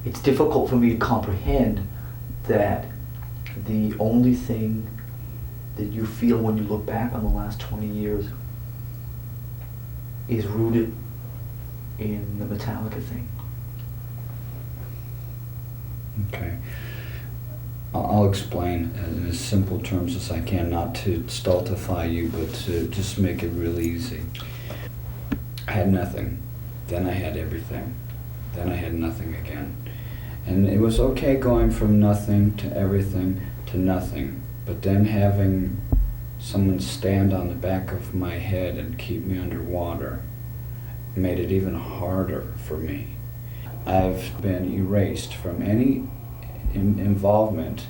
it's difficult for me to comprehend that the only thing that you feel when you look back on the last 20 years is rooted in the Metallica thing. Okay. I'll explain in as simple terms as I can, not to stultify you, but to just make it really easy. I had nothing, then I had everything, then I had nothing again. And it was okay going from nothing to everything to nothing, but then having someone stand on the back of my head and keep me underwater made it even harder for me. I've been erased from any involvement.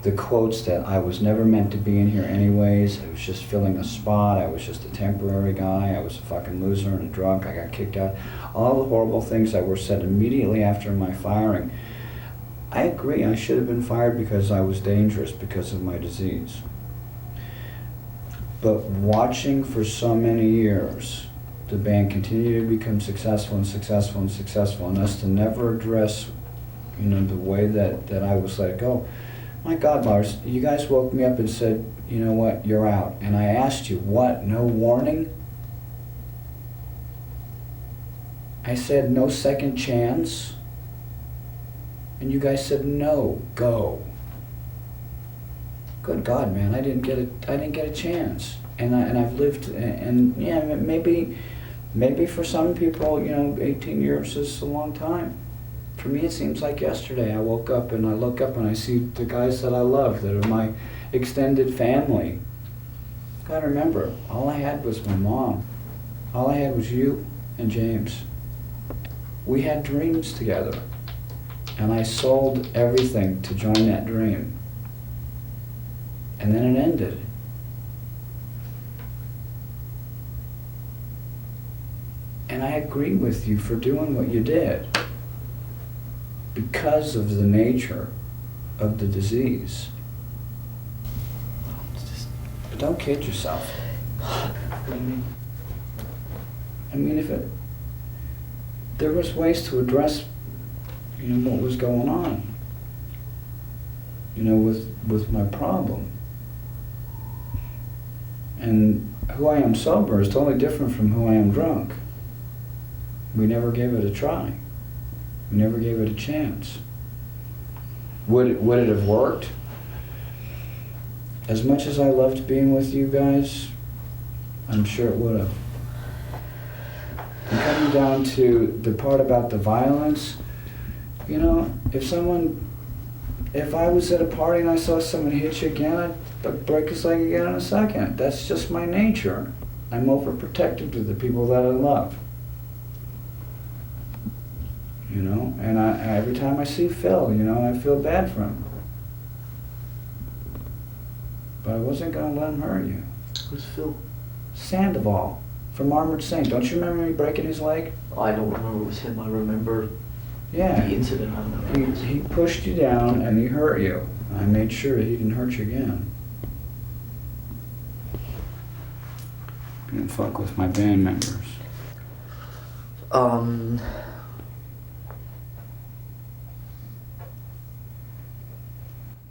The quotes that I was never meant to be in here anyways, I was just filling a spot, I was just a temporary guy, I was a fucking loser and a drunk, I got kicked out. All the horrible things that were said immediately after my firing. I agree, I should have been fired because I was dangerous because of my disease. But watching for so many years, the band continue to become successful and successful and successful, and us to never address, you know, the way that I was let go. My God, Lars, you guys woke me up and said, you know what, you're out. And I asked you, what, no warning? I said, no second chance? And you guys said, no, go. Good God, man, I didn't get a chance. And I've lived, and yeah, maybe for some people, you know, 18 years is a long time. For me, it seems like yesterday. I woke up and I look up and I see the guys that I love, that are my extended family. Gotta remember, all I had was my mom. All I had was you and James. We had dreams together, and I sold everything to join that dream. And then it ended. And I agree with you for doing what you did, because of the nature of the disease. But don't kid yourself. What do you mean? I mean, there was ways to address, you know, what was going on, you know, with my problem. And who I am sober is totally different from who I am drunk. We never gave it a try. We never gave it a chance. Would it have worked? As much as I loved being with you guys, I'm sure it would have. And coming down to the part about the violence, you know, if I was at a party and I saw someone hit you again, I'd break his leg again in a second. That's just my nature. I'm overprotective to the people that I love. You know, and every time I see Phil, you know, I feel bad for him. But I wasn't going to let him hurt you. Who's Phil? Sandoval from Armored Saint. Don't you remember me breaking his leg? I don't remember it was him. I remember the incident. I don't know. He pushed you down and he hurt you. I made sure he didn't hurt you again. You didn't fuck with my band members.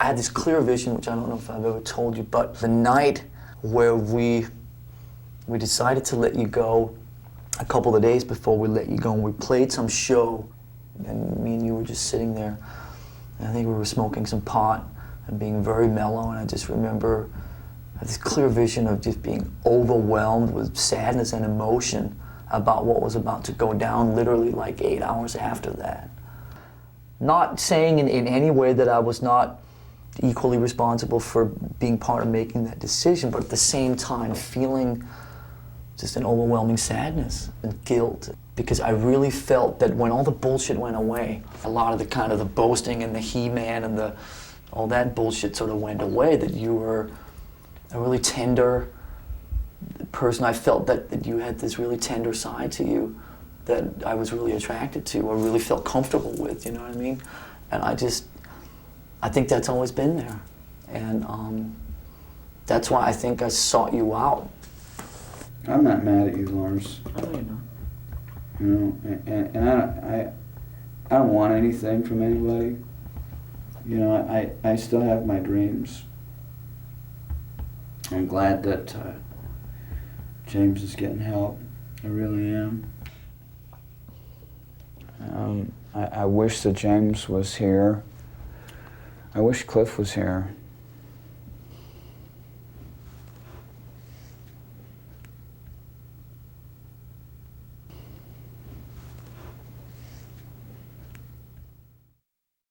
I had this clear vision, which I don't know if I've ever told you, but the night where we decided to let you go, a couple of days before we let you go, and we played some show, and me and you were just sitting there, and I think we were smoking some pot and being very mellow, and I just remember I had this clear vision of just being overwhelmed with sadness and emotion about what was about to go down literally like 8 hours after that. Not saying in any way that I was not equally responsible for being part of making that decision, but at the same time feeling just an overwhelming sadness and guilt, because I really felt that when all the bullshit went away, a lot of the kind of the boasting and the he-man and all that bullshit sort of went away, that you were a really tender person. I felt that you had this really tender side to you that I was really attracted to, or really felt comfortable with, you know what I mean? And I think that's always been there. And that's why I think I sought you out. I'm not mad at you, Lars. I know you're not. You know, and I don't want anything from anybody. You know, I still have my dreams. I'm glad that James is getting help. I really am. I wish that James was here. I wish Cliff was here.